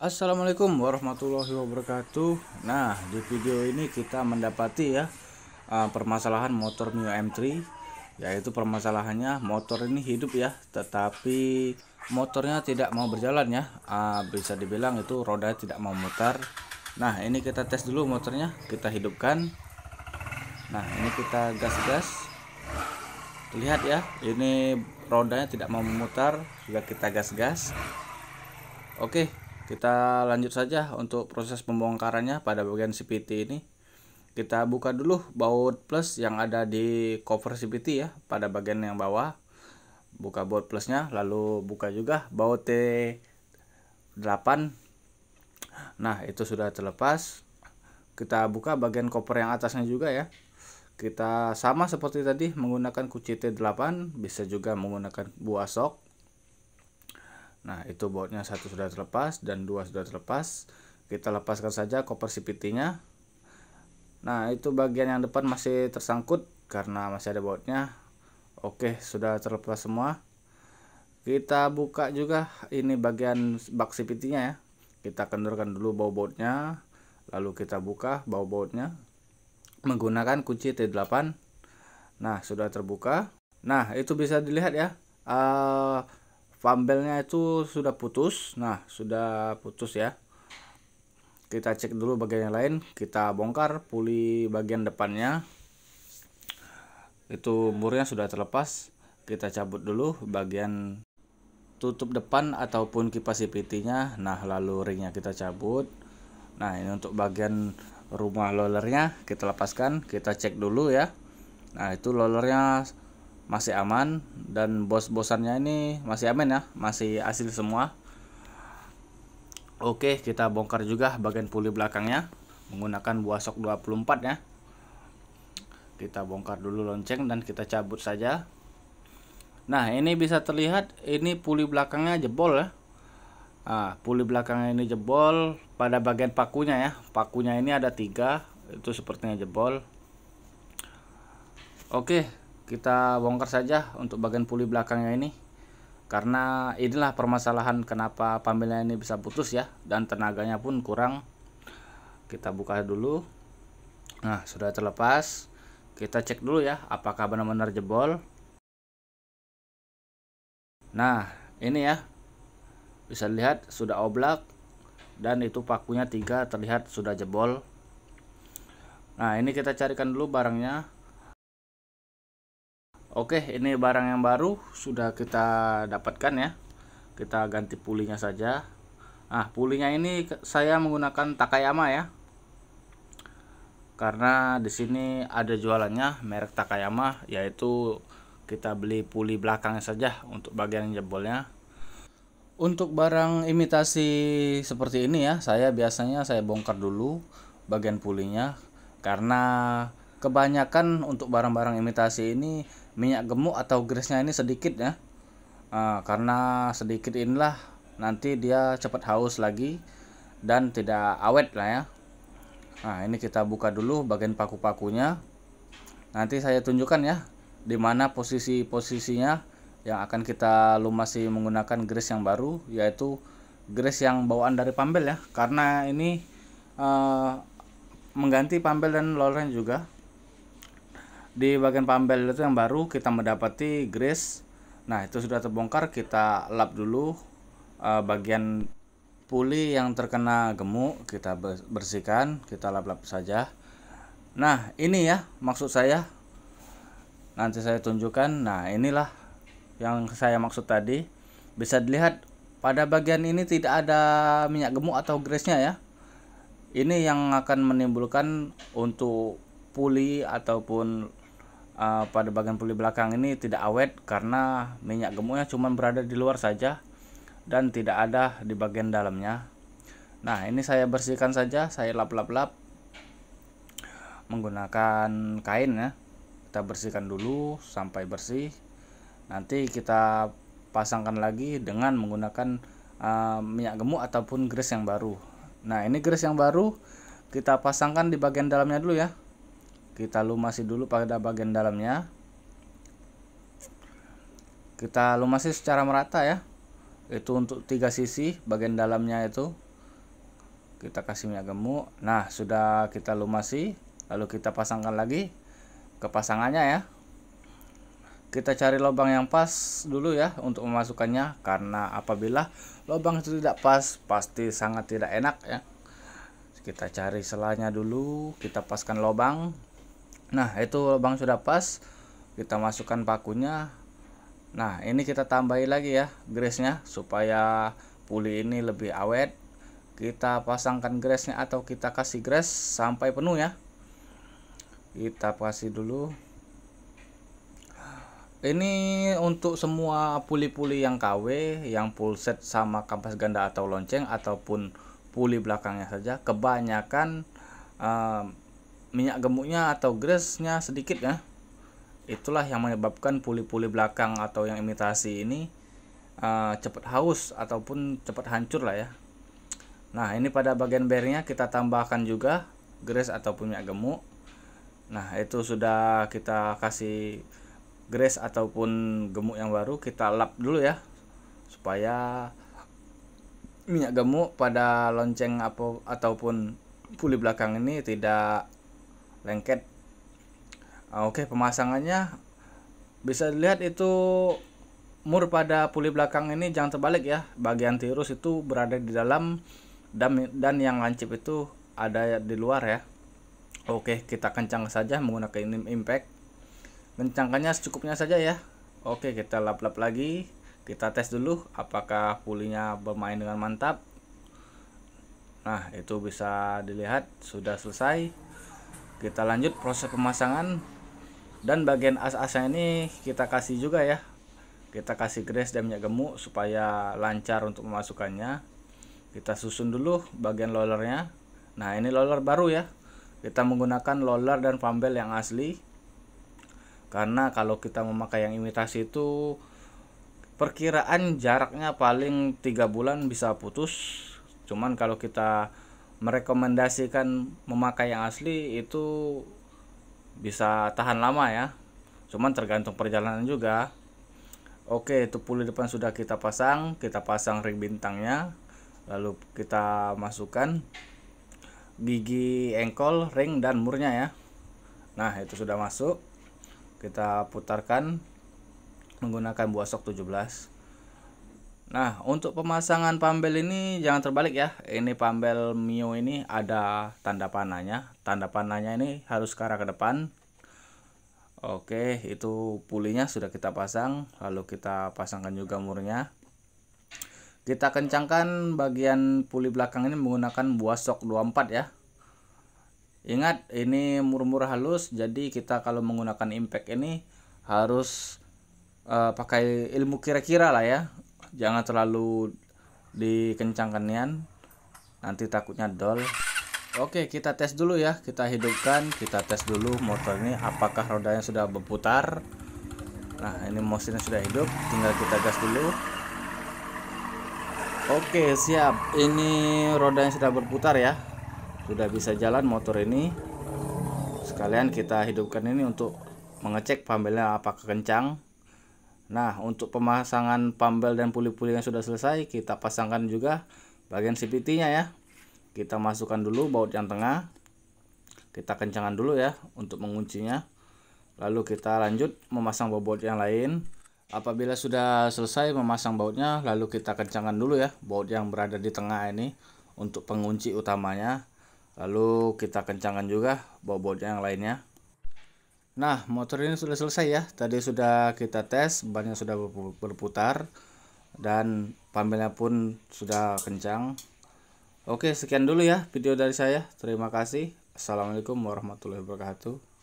Assalamualaikum warahmatullahi wabarakatuh. Nah, di video ini kita mendapati ya permasalahan motor Mio M3, yaitu permasalahannya motor ini hidup ya, tetapi motornya tidak mau berjalan ya. Bisa dibilang itu roda tidak mau mutar. Nah, ini kita tes dulu motornya, kita hidupkan. Nah, ini kita gas-gas. Lihat ya, ini rodanya tidak mau memutar, sudah kita gas-gas. Oke, kita lanjut saja untuk proses pembongkarannya pada bagian CVT ini. Kita buka dulu baut plus yang ada di cover CVT ya, pada bagian yang bawah. Buka baut plusnya, lalu buka juga baut T8. Nah, itu sudah terlepas. Kita buka bagian cover yang atasnya juga ya. Kita sama seperti tadi menggunakan kunci T8, bisa juga menggunakan buah sok. Nah, itu bautnya satu sudah terlepas dan dua sudah terlepas. Kita lepaskan saja cover CVT-nya. Nah, itu bagian yang depan masih tersangkut karena masih ada bautnya. Oke, sudah terlepas semua. Kita buka juga ini bagian bak CVT-nya ya. Kita kendorkan dulu baut-bautnya, lalu kita buka baut-bautnya menggunakan kunci T8. Nah, sudah terbuka. Nah, itu bisa dilihat ya. Pambelnya itu sudah putus. Nah, sudah putus ya. Kita cek dulu bagian yang lain. Kita bongkar puli bagian depannya. Itu murnya sudah terlepas. Kita cabut dulu bagian tutup depan ataupun kipas CVT-nya. Nah, lalu ringnya kita cabut. Nah, ini untuk bagian rumah lollernya kita lepaskan. Kita cek dulu ya. Nah, itu lollernya masih aman dan bos-bosannya ini masih aman ya, masih asli semua. Oke, kita bongkar juga bagian puli belakangnya menggunakan buah sok 24 ya. Kita bongkar dulu lonceng dan kita cabut saja. Nah, ini bisa terlihat ini puli belakangnya jebol ya. Puli belakangnya ini jebol pada bagian pakunya ya. Pakunya ini ada 3, itu sepertinya jebol. Oke, kita bongkar saja untuk bagian puli belakangnya ini, karena inilah permasalahan kenapa pambelnya ini bisa putus ya, dan tenaganya pun kurang. Kita buka dulu. Nah, sudah terlepas. Kita cek dulu ya apakah benar-benar jebol. Nah, ini ya, bisa lihat sudah oblak dan itu pakunya 3 terlihat sudah jebol. Nah, ini kita carikan dulu barangnya. Oke, ini barang yang baru sudah kita dapatkan ya. Kita ganti pulinya saja. Nah, pulinya ini saya menggunakan Takayama ya. Karena di sini ada jualannya merek Takayama, yaitu kita beli puli belakangnya saja untuk bagian jebolnya. Untuk barang imitasi seperti ini ya, saya biasanya bongkar dulu bagian pulinya, karena kebanyakan untuk barang-barang imitasi ini minyak gemuk atau grease-nya ini sedikit ya. Karena sedikit inilah nanti dia cepat haus lagi dan tidak awet lah ya. Nah, ini kita buka dulu bagian paku-pakunya. Nanti saya tunjukkan ya di mana posisi-posisinya yang akan kita lumasi menggunakan grease yang baru, yaitu grease yang bawaan dari pambel ya. Karena ini mengganti pambel dan lollernya juga. Di bagian pambel itu yang baru kita mendapati grease. Nah, itu sudah terbongkar. Kita lap dulu bagian puli yang terkena gemuk, kita bersihkan, kita lap-lap saja. Nah, ini ya maksud saya. Nanti saya tunjukkan. Nah, inilah yang saya maksud tadi. Bisa dilihat pada bagian ini tidak ada minyak gemuk atau grease-nya ya. Ini yang akan menimbulkan untuk puli ataupun pada bagian puli belakang ini tidak awet, karena minyak gemuknya cuma berada di luar saja dan tidak ada di bagian dalamnya. Nah, ini saya bersihkan saja, saya lap-lap-lap menggunakan kain ya. Kita bersihkan dulu sampai bersih. Nanti kita pasangkan lagi dengan menggunakan minyak gemuk ataupun grease yang baru. Nah, ini grease yang baru kita pasangkan di bagian dalamnya dulu ya. Kita lumasi dulu pada bagian dalamnya. Kita lumasi secara merata ya. Itu untuk 3 sisi bagian dalamnya itu. kita kasih minyak gemuk. Nah, sudah kita lumasi, lalu kita pasangkan lagi ke pasangannya ya. Kita cari lubang yang pas dulu ya untuk memasukkannya, karena apabila lubang itu tidak pas pasti sangat tidak enak ya. Kita cari selanya dulu, kita paskan lubang. Nah, itu lubang sudah pas, kita masukkan pakunya. Nah, ini kita tambahi lagi ya grease-nya supaya puli ini lebih awet. Kita pasangkan grease-nya atau kita kasih grease sampai penuh ya. Kita kasih dulu. Ini untuk semua puli-puli yang KW, yang full set sama kampas ganda atau lonceng, ataupun puli belakangnya saja, kebanyakan minyak gemuknya atau grease-nya sedikit ya. Itulah yang menyebabkan puli-puli belakang atau yang imitasi ini cepat haus ataupun cepat hancur lah ya. Nah, ini pada bagian bearingnya kita tambahkan juga grease ataupun minyak gemuk. Nah, itu sudah kita kasih grease ataupun gemuk yang baru, kita lap dulu ya supaya minyak gemuk pada lonceng ataupun puli belakang ini tidak lengket. Oke, pemasangannya bisa dilihat itu mur pada puli belakang ini jangan terbalik ya. Bagian tirus itu berada di dalam dan yang lancip itu ada di luar ya. Oke, kita kencang saja menggunakan impact. Kencangkannya secukupnya saja ya. Oke, kita lap-lap lagi. Kita tes dulu apakah pulinya bermain dengan mantap. Nah, itu bisa dilihat sudah selesai. Kita lanjut proses pemasangan. Dan bagian as-asnya ini kita kasih juga ya. Kita kasih grease dan minyak gemuk supaya lancar untuk memasukkannya. Kita susun dulu bagian rollernya. Nah, ini roller baru ya. Kita menggunakan roller dan pambel yang asli. Karena kalau kita memakai yang imitasi itu perkiraan jaraknya paling 3 bulan bisa putus. Cuman kalau kita merekomendasikan memakai yang asli itu bisa tahan lama ya. Cuman tergantung perjalanan juga. Oke, itu puli depan sudah kita pasang ring bintangnya. Lalu kita masukkan gigi engkol, ring dan murnya ya. Nah, itu sudah masuk. Kita putarkan menggunakan buah sok 17. Nah, untuk pemasangan pambel ini jangan terbalik ya. Ini pambel Mio ini ada tanda panahnya. Tanda panahnya ini harus ke arah ke depan. Oke, itu pulinya sudah kita pasang. Lalu kita pasangkan juga murnya. Kita kencangkan bagian puli belakang ini menggunakan buah sok 24 ya. Ingat, ini mur-mur halus, jadi kita kalau menggunakan impact ini harus pakai ilmu kira-kira lah ya. Jangan terlalu dikencangkan nian, nanti takutnya dol. Oke, kita tes dulu ya. Kita hidupkan, kita tes dulu motor ini apakah rodanya sudah berputar. Nah, ini mesinnya sudah hidup, tinggal kita gas dulu. Oke, siap. Ini rodanya sudah berputar ya. Sudah bisa jalan motor ini. Sekalian kita hidupkan ini untuk mengecek pambelnya apakah kencang. Nah, untuk pemasangan pambel dan puli-puli yang sudah selesai, kita pasangkan juga bagian CVT-nya ya. Kita masukkan dulu baut yang tengah. Kita kencangkan dulu ya untuk menguncinya. Lalu kita lanjut memasang baut yang lain. Apabila sudah selesai memasang bautnya, lalu kita kencangkan dulu ya baut yang berada di tengah ini untuk pengunci utamanya. Lalu kita kencangkan juga baut yang lainnya. Nah, motor ini sudah selesai ya. Tadi sudah kita tes, bannya sudah berputar dan pambelnya pun sudah kencang. Oke, sekian dulu ya video dari saya. Terima kasih. Assalamualaikum warahmatullahi wabarakatuh.